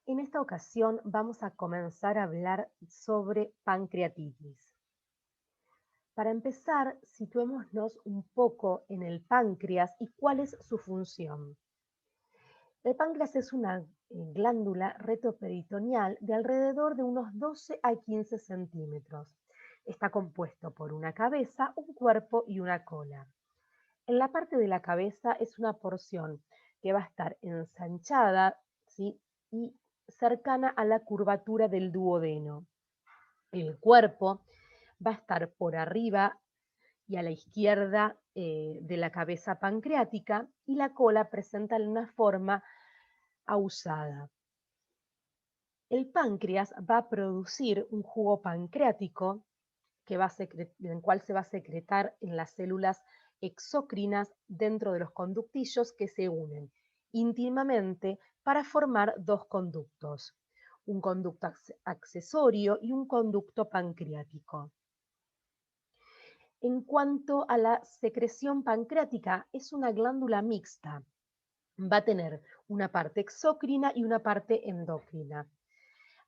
En esta ocasión vamos a comenzar a hablar sobre pancreatitis. Para empezar, situémonos un poco en el páncreas y cuál es su función. El páncreas es una glándula retroperitoneal de alrededor de unos 12 a 15 centímetros. Está compuesto por una cabeza, un cuerpo y una cola. En la parte de la cabeza es una porción que va a estar ensanchada, ¿sí?, y cercana a la curvatura del duodeno. El cuerpo va a estar por arriba y a la izquierda de la cabeza pancreática, y la cola presenta una forma ausada. El páncreas va a producir un jugo pancreático en el cual se va a secretar en las células exócrinas dentro de los conductillos que se unen íntimamente para formar dos conductos, un conducto accesorio y un conducto pancreático. En cuanto a la secreción pancreática, es una glándula mixta. Va a tener una parte exócrina y una parte endocrina.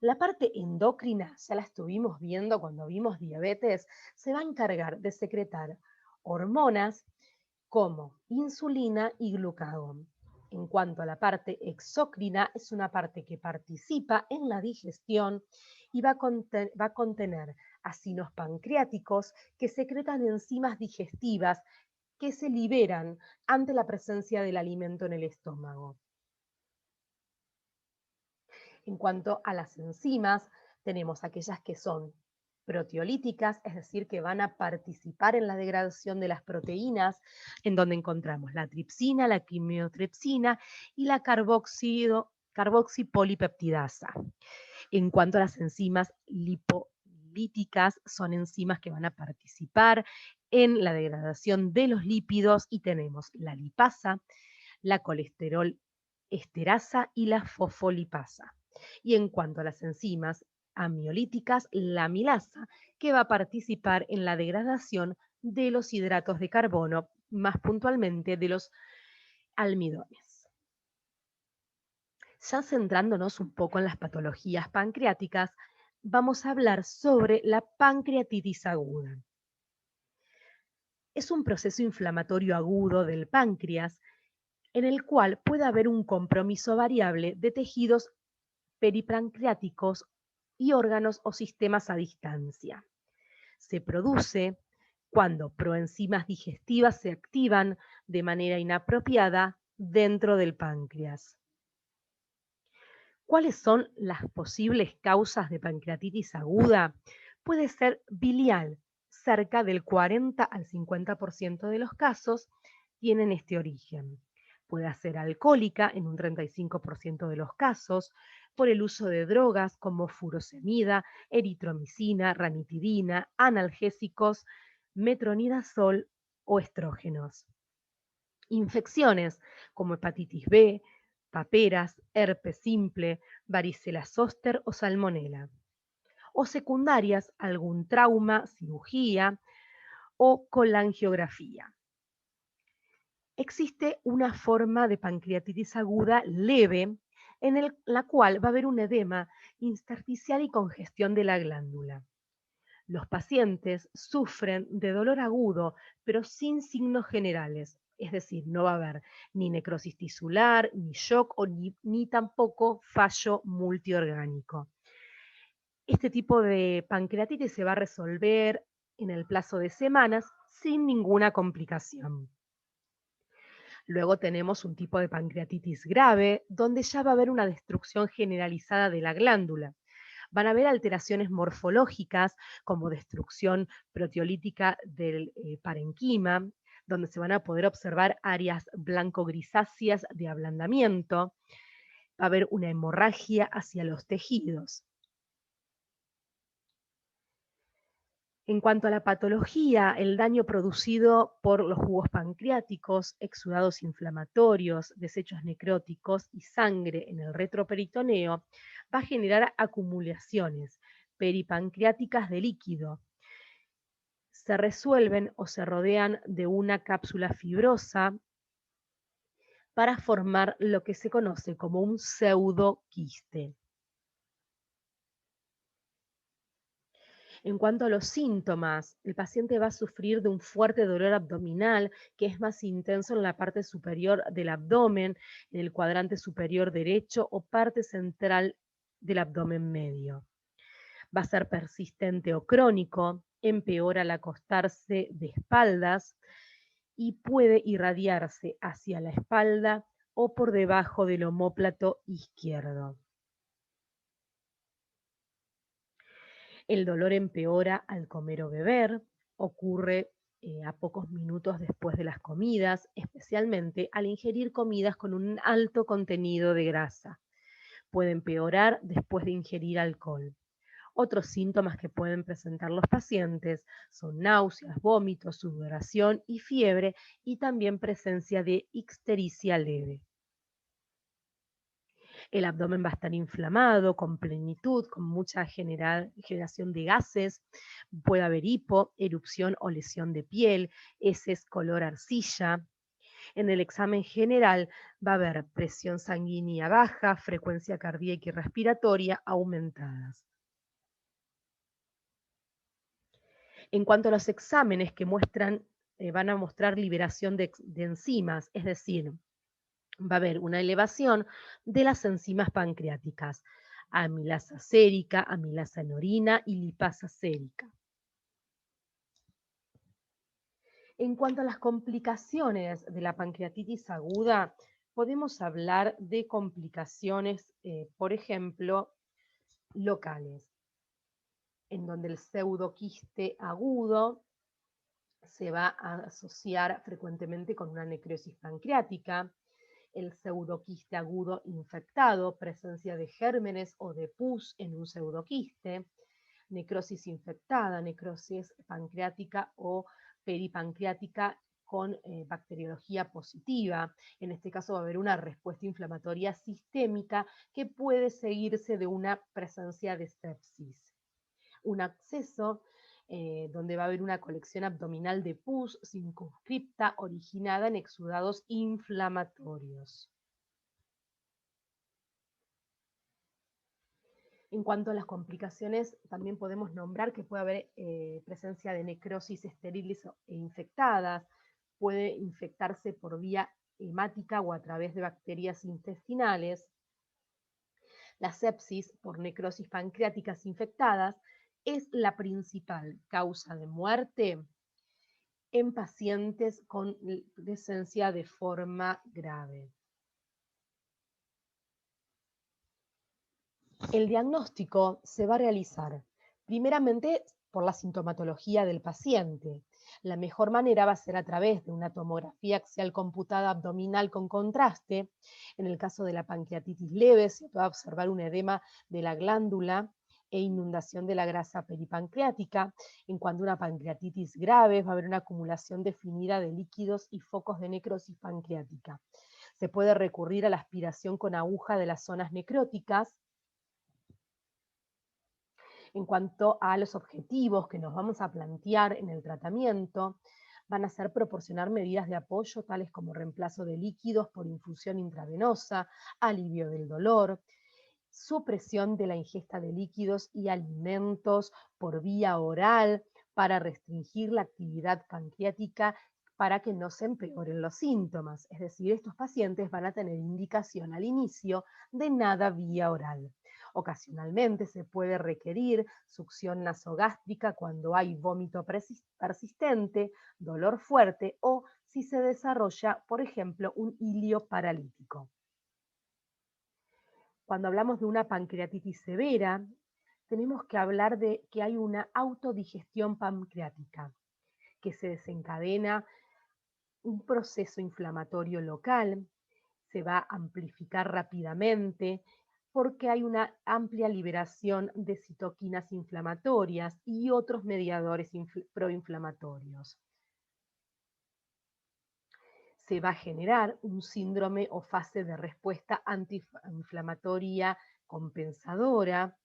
La parte endocrina, ya la estuvimos viendo cuando vimos diabetes, se va a encargar de secretar hormonas como insulina y glucagón. En cuanto a la parte exócrina, es una parte que participa en la digestión y va a contener ácidos pancreáticos que secretan enzimas digestivas que se liberan ante la presencia del alimento en el estómago. En cuanto a las enzimas, tenemos aquellas que son proteolíticas, es decir, que van a participar en la degradación de las proteínas, en donde encontramos la tripsina, la quimiotripsina y la carboxipolipeptidasa. En cuanto a las enzimas lipolíticas, son enzimas que van a participar en la degradación de los lípidos, y tenemos la lipasa, la colesterol esterasa y la fosfolipasa. Y en cuanto a las enzimas amiolíticas, la amilasa, que va a participar en la degradación de los hidratos de carbono, más puntualmente de los almidones. Ya centrándonos un poco en las patologías pancreáticas, vamos a hablar sobre la pancreatitis aguda. Es un proceso inflamatorio agudo del páncreas en el cual puede haber un compromiso variable de tejidos peripancreáticos y órganos o sistemas a distancia. Se produce cuando proenzimas digestivas se activan de manera inapropiada dentro del páncreas. ¿Cuáles son las posibles causas de pancreatitis aguda? Puede ser biliar, cerca del 40 al 50% de los casos tienen este origen. Puede ser alcohólica en un 35% de los casos, por el uso de drogas como furosemida, eritromicina, ranitidina, analgésicos, metronidazol o estrógenos. Infecciones como hepatitis B, paperas, herpes simple, varicela zóster o salmonela. O secundarias, algún trauma, cirugía o colangiografía. Existe una forma de pancreatitis aguda leve en la cual va a haber un edema intersticial y congestión de la glándula. Los pacientes sufren de dolor agudo, pero sin signos generales, es decir, no va a haber ni necrosis tisular, ni shock ni tampoco fallo multiorgánico. Este tipo de pancreatitis se va a resolver en el plazo de semanas sin ninguna complicación. Luego tenemos un tipo de pancreatitis grave, donde ya va a haber una destrucción generalizada de la glándula. Van a haber alteraciones morfológicas como destrucción proteolítica del parenquima, donde se van a poder observar áreas blanco-grisáceas de ablandamiento. Va a haber una hemorragia hacia los tejidos. En cuanto a la patología, el daño producido por los jugos pancreáticos, exudados inflamatorios, desechos necróticos y sangre en el retroperitoneo va a generar acumulaciones peripancreáticas de líquido. Se resuelven o se rodean de una cápsula fibrosa para formar lo que se conoce como un pseudoquiste. En cuanto a los síntomas, el paciente va a sufrir de un fuerte dolor abdominal que es más intenso en la parte superior del abdomen, en el cuadrante superior derecho o parte central del abdomen medio. Va a ser persistente o crónico, empeora al acostarse de espaldas y puede irradiarse hacia la espalda o por debajo del omóplato izquierdo. El dolor empeora al comer o beber, ocurre a pocos minutos después de las comidas, especialmente al ingerir comidas con un alto contenido de grasa. Puede empeorar después de ingerir alcohol. Otros síntomas que pueden presentar los pacientes son náuseas, vómitos, sudoración y fiebre y también presencia de ictericia leve. El abdomen va a estar inflamado, con plenitud, con mucha generación de gases, puede haber hipo, erupción o lesión de piel, heces color arcilla. En el examen general va a haber presión sanguínea baja, frecuencia cardíaca y respiratoria aumentadas. En cuanto a los exámenes que van a mostrar liberación de enzimas, es decir, va a haber una elevación de las enzimas pancreáticas, amilasa sérica, amilasa en orina y lipasa sérica. En cuanto a las complicaciones de la pancreatitis aguda, podemos hablar de complicaciones, por ejemplo, locales, en donde el pseudoquiste agudo se va a asociar frecuentemente con una necrosis pancreática, el pseudoquiste agudo infectado, presencia de gérmenes o de pus en un pseudoquiste, necrosis infectada, necrosis pancreática o peripancreática con bacteriología positiva. En este caso va a haber una respuesta inflamatoria sistémica que puede seguirse de una presencia de sepsis. Un absceso donde va a haber una colección abdominal de pus circunscripta originada en exudados inflamatorios. En cuanto a las complicaciones, también podemos nombrar que puede haber presencia de necrosis estériles e infectadas, puede infectarse por vía hemática o a través de bacterias intestinales. La sepsis por necrosis pancreáticas infectadas es la principal causa de muerte en pacientes con presencia de forma grave. El diagnóstico se va a realizar primeramente por la sintomatología del paciente. La mejor manera va a ser a través de una tomografía axial computada abdominal con contraste. En el caso de la pancreatitis leve se va a observar un edema de la glándula e inundación de la grasa peripancreática. En cuanto a una pancreatitis grave va a haber una acumulación definida de líquidos y focos de necrosis pancreática. Se puede recurrir a la aspiración con aguja de las zonas necróticas. En cuanto a los objetivos que nos vamos a plantear en el tratamiento, van a ser proporcionar medidas de apoyo tales como reemplazo de líquidos por infusión intravenosa, alivio del dolor, supresión de la ingesta de líquidos y alimentos por vía oral para restringir la actividad pancreática para que no se empeoren los síntomas. Es decir, estos pacientes van a tener indicación al inicio de nada vía oral. Ocasionalmente se puede requerir succión nasogástrica cuando hay vómito persistente, dolor fuerte o si se desarrolla, por ejemplo, un ilio paralítico. Cuando hablamos de una pancreatitis severa, tenemos que hablar de que hay una autodigestión pancreática, que se desencadena un proceso inflamatorio local, se va a amplificar rápidamente porque hay una amplia liberación de citoquinas inflamatorias y otros mediadores proinflamatorios. Se va a generar un síndrome o fase de respuesta antiinflamatoria compensadora.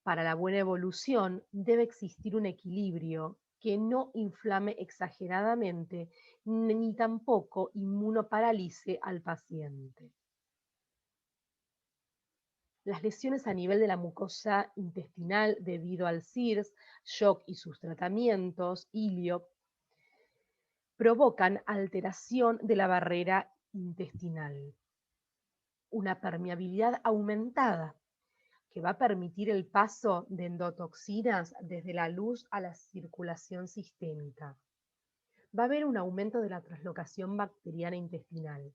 Para la buena evolución debe existir un equilibrio que no inflame exageradamente ni tampoco inmunoparalice al paciente. Las lesiones a nivel de la mucosa intestinal debido al CIRS, shock y sus tratamientos, ilio, provocan alteración de la barrera intestinal, una permeabilidad aumentada que va a permitir el paso de endotoxinas desde la luz a la circulación sistémica. Va a haber un aumento de la translocación bacteriana intestinal,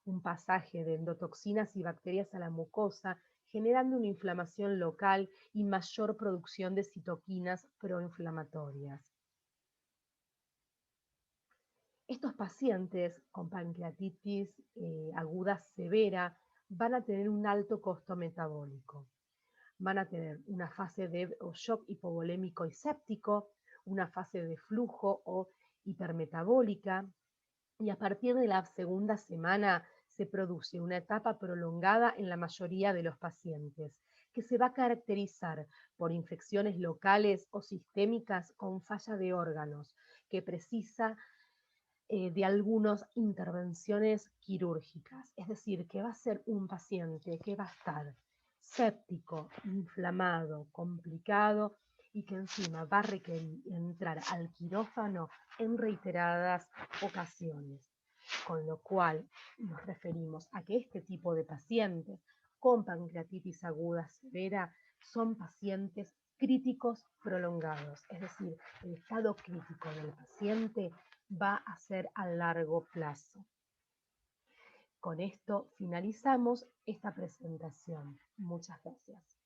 un pasaje de endotoxinas y bacterias a la mucosa, generando una inflamación local y mayor producción de citoquinas proinflamatorias. Estos pacientes con pancreatitis aguda severa van a tener un alto costo metabólico. Van a tener una fase de shock hipovolémico y séptico, una fase de flujo o hipermetabólica, y a partir de la segunda semana se produce una etapa prolongada en la mayoría de los pacientes, que se va a caracterizar por infecciones locales o sistémicas con falla de órganos, que precisa de algunas intervenciones quirúrgicas. Es decir, que va a ser un paciente que va a estar séptico, inflamado, complicado y que encima va a requerir entrar al quirófano en reiteradas ocasiones. Con lo cual nos referimos a que este tipo de pacientes con pancreatitis aguda severa son pacientes críticos prolongados, es decir, el estado crítico del paciente va a ser a largo plazo. Con esto finalizamos esta presentación. Muchas gracias.